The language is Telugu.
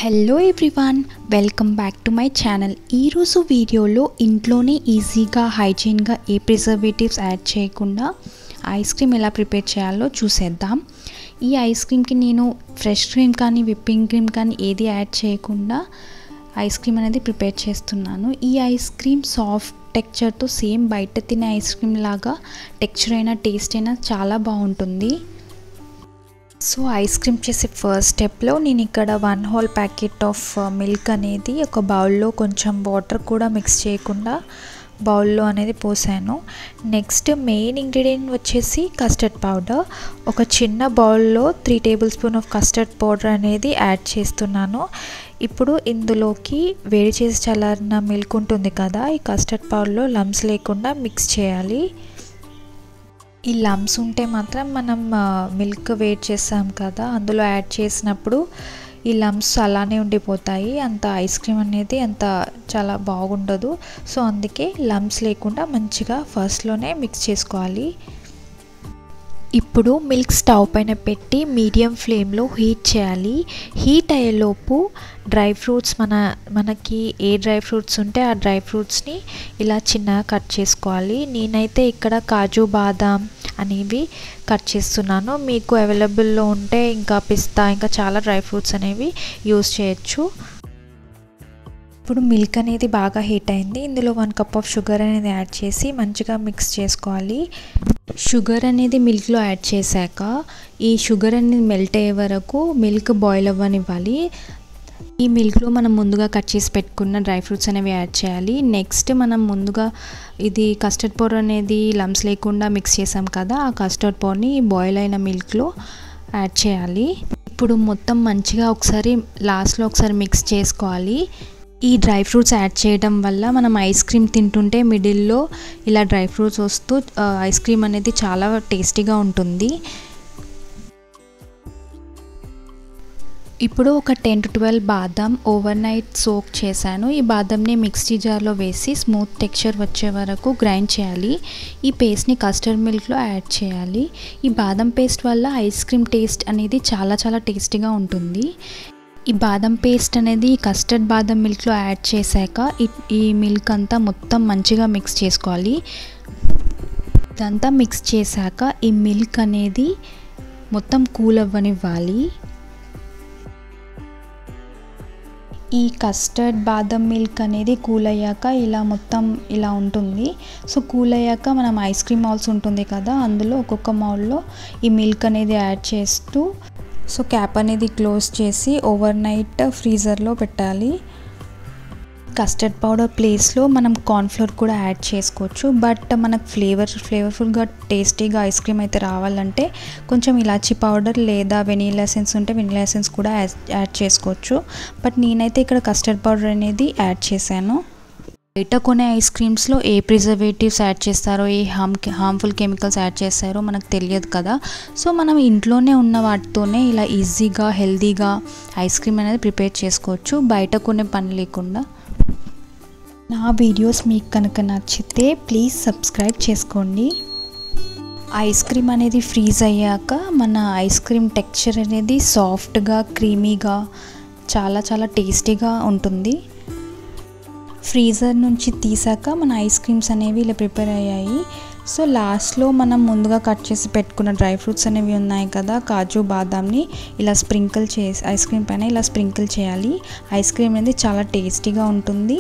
Hello everyone, welcome back to my channel. ఈరోజు వీడియోలో ఇంట్లోనే ఈజీగా హైజీన్గా ఏ ప్రిజర్వేటివ్స్ యాడ్ చేయకుండా ఐస్ క్రీమ్ ఎలా ప్రిపేర్ చేయాలో చూసేద్దాం. ఈ ఐస్ క్రీమ్కి నేను ఫ్రెష్ క్రీమ్ కానీ విప్పింగ్ క్రీమ్ కానీ ఏది యాడ్ చేయకుండా ఐస్ క్రీమ్ అనేది ప్రిపేర్ చేస్తున్నాను. ఈ ఐస్ క్రీమ్ సాఫ్ట్ టెక్స్చర్తో సేమ్ బయట తినే ఐస్ క్రీమ్ లాగా టెక్స్చర్ అయినా టేస్ట్ అయినా చాలా బాగుంటుంది. సో ఐస్ క్రీమ్ చేసే ఫస్ట్ స్టెప్లో నేను ఇక్కడ 1 హోల్ ప్యాకెట్ ఆఫ్ మిల్క్ అనేది ఒక బౌల్లో కొంచెం వాటర్ కూడా మిక్స్ చేయకుండా బౌల్లో అనేది పోసాను. నెక్స్ట్ మెయిన్ ఇంగ్రీడియంట్ వచ్చేసి కస్టర్డ్ పౌడర్. ఒక చిన్న బౌల్లో 3 table spoon of custard powder అనేది యాడ్ చేస్తున్నాను. ఇప్పుడు ఇందులోకి వేడి చేసి చల్లారిన మిల్క్ ఉంటుంది కదా, ఈ కస్టర్డ్ పౌడర్లో లంప్స్ లేకుండా మిక్స్ చేయాలి. ఈ లంప్స్ ఉంటే మాత్రం మనం మిల్క్ వేడి చేసాం కదా, అందులో యాడ్ చేసినప్పుడు ఈ లంప్స్ అలానే ఉండిపోతాయి. అంత ఐస్ క్రీమ్ అనేది అంత చాలా బాగుండదు. సో అందుకే లంప్స్ లేకుండా మంచిగా ఫస్ట్లోనే మిక్స్ చేసుకోవాలి. ఇప్పుడు మిల్క్ స్టవ్ పైన పెట్టి మీడియం ఫ్లేమ్లో హీట్ చేయాలి. హీట్ అయ్యేలోపు డ్రై ఫ్రూట్స్ మనకి ఏ డ్రై ఫ్రూట్స్ ఉంటే ఆ డ్రై ఫ్రూట్స్ని ఇలా చిన్నగా కట్ చేసుకోవాలి. నేనైతే ఇక్కడ కాజు బాదాం అనేవి కట్ చేస్తున్నాను. మీకు అవైలబుల్లో ఉంటే ఇంకా పిస్తా ఇంకా చాలా డ్రై ఫ్రూట్స్ అనేవి యూస్ చేయొచ్చు. ఇప్పుడు మిల్క్ అనేది బాగా హీట్ అయింది. ఇందులో 1 కప్ ఆఫ్ షుగర్ అనేది యాడ్ చేసి మంచిగా మిక్స్ చేసుకోవాలి. షుగర్ అనేది మిల్క్లో యాడ్ చేశాక ఈ షుగర్ అనేది మెల్ట్ అయ్యే వరకు మిల్క్ బాయిల్ అవ్వనివ్వాలి. ఈ మిల్క్లో మనం ముందుగా కట్ చేసి పెట్టుకున్న డ్రై ఫ్రూట్స్ అనేవి యాడ్ చేయాలి. నెక్స్ట్ మనం ముందుగా ఇది కస్టర్డ్ పౌడర్ అనేది లంప్స్ లేకుండా మిక్స్ చేసాం కదా, ఆ కస్టర్డ్ పౌడర్ని బాయిల్ అయిన మిల్క్లో యాడ్ చేయాలి. ఇప్పుడు మొత్తం మంచిగా లాస్ట్లో ఒకసారి మిక్స్ చేసుకోవాలి. ఈ డ్రై ఫ్రూట్స్ యాడ్ చేయడం వల్ల మనం ఐస్ క్రీమ్ తింటుంటే మిడిల్లో ఇలా డ్రై ఫ్రూట్స్ వస్తూ ఐస్ క్రీమ్ అనేది చాలా టేస్టీగా ఉంటుంది. ఇప్పుడు ఒక 10 to 12 బాదం ఓవర్ నైట్ సోక్ చేశాను. ఈ బాదంని మిక్సీ జార్లో వేసి స్మూత్ టెక్స్చర్ వచ్చే వరకు గ్రైండ్ చేయాలి. ఈ పేస్ట్ని కస్టర్డ్ మిల్క్లో యాడ్ చేయాలి. ఈ బాదం పేస్ట్ వల్ల ఐస్ క్రీమ్ టేస్ట్ అనేది చాలా చాలా టేస్టీగా ఉంటుంది. ఈ బాదం పేస్ట్ అనేది కస్టర్డ్ బాదం మిల్క్లో యాడ్ చేశాక ఈ మిల్క్ అంతా మొత్తం మంచిగా మిక్స్ చేసుకోవాలి. ఇదంతా మిక్స్ చేశాక ఈ మిల్క్ అనేది మొత్తం కూల్ అవ్వనివ్వాలి. ఈ కస్టర్డ్ బాదం మిల్క్ అనేది కూల్ అయ్యాక మొత్తం ఇలా ఉంటుంది. సో కూల్ అయ్యాక మనం ఐస్ క్రీమ్ మౌల్స్ ఉంటుంది కదా, అందులో ఒక్కొక్క మౌల్లో ఈ మిల్క్ అనేది యాడ్ చేస్తూ సో క్యాప్ అనేది క్లోజ్ చేసి ఓవర్ నైట్ ఫ్రీజర్లో పెట్టాలి. కస్టర్డ్ పౌడర్ ప్లేస్లో మనం కార్న్ఫ్లోర్ కూడా యాడ్ చేసుకోవచ్చు. బట్ మనకు ఫ్లేవర్ఫుల్గా టేస్టీగా ఐస్ క్రీమ్ అయితే రావాలంటే కొంచెం ఇలాచీ పౌడర్ లేదా వెనీలా ఎసెన్స్ ఉంటే వెనీలా ఎసెన్స్ కూడా యాడ్ చేసుకోవచ్చు. బట్ నేనైతే ఇక్కడ కస్టర్డ్ పౌడర్ అనేది యాడ్ చేశాను. బయట కొనే ఐస్ క్రీమ్స్లో ఏ ప్రిజర్వేటివ్స్ యాడ్ చేస్తారో, ఏ హార్మ్ఫుల్ కెమికల్స్ యాడ్ చేస్తారో మనకు తెలియదు కదా. సో మనం ఇంట్లోనే ఉన్న వాటితోనే ఇలా ఈజీగా హెల్తీగా ఐస్ క్రీమ్ అనేది ప్రిపేర్ చేసుకోవచ్చు, బయట కొనే పని లేకుండా. నా వీడియోస్ మీకు కనుక నచ్చితే ప్లీజ్ సబ్స్క్రైబ్ చేసుకోండి. ఐస్ క్రీమ్ అనేది ఫ్రీజ్ అయ్యాక మన ఐస్ క్రీమ్ టెక్స్చర్ అనేది సాఫ్ట్గా క్రీమీగా చాలా చాలా టేస్టీగా ఉంటుంది. ఫ్రీజర్ నుంచి తీసాక మన ఐస్ క్రీమ్స్ అనేవి ఇలా ప్రిపేర్ అయ్యాయి. సో లాస్ట్లో మనం ముందుగా కట్ చేసి పెట్టుకున్న డ్రై ఫ్రూట్స్ అనేవి ఉన్నాయి కదా, కాజు బాదాంని ఇలా స్ప్రింకిల్ చేసి ఐస్ క్రీమ్ పైన ఇలా స్ప్రింకిల్ చేయాలి. ఐస్ క్రీమ్ అనేది చాలా టేస్టీగా ఉంటుంది.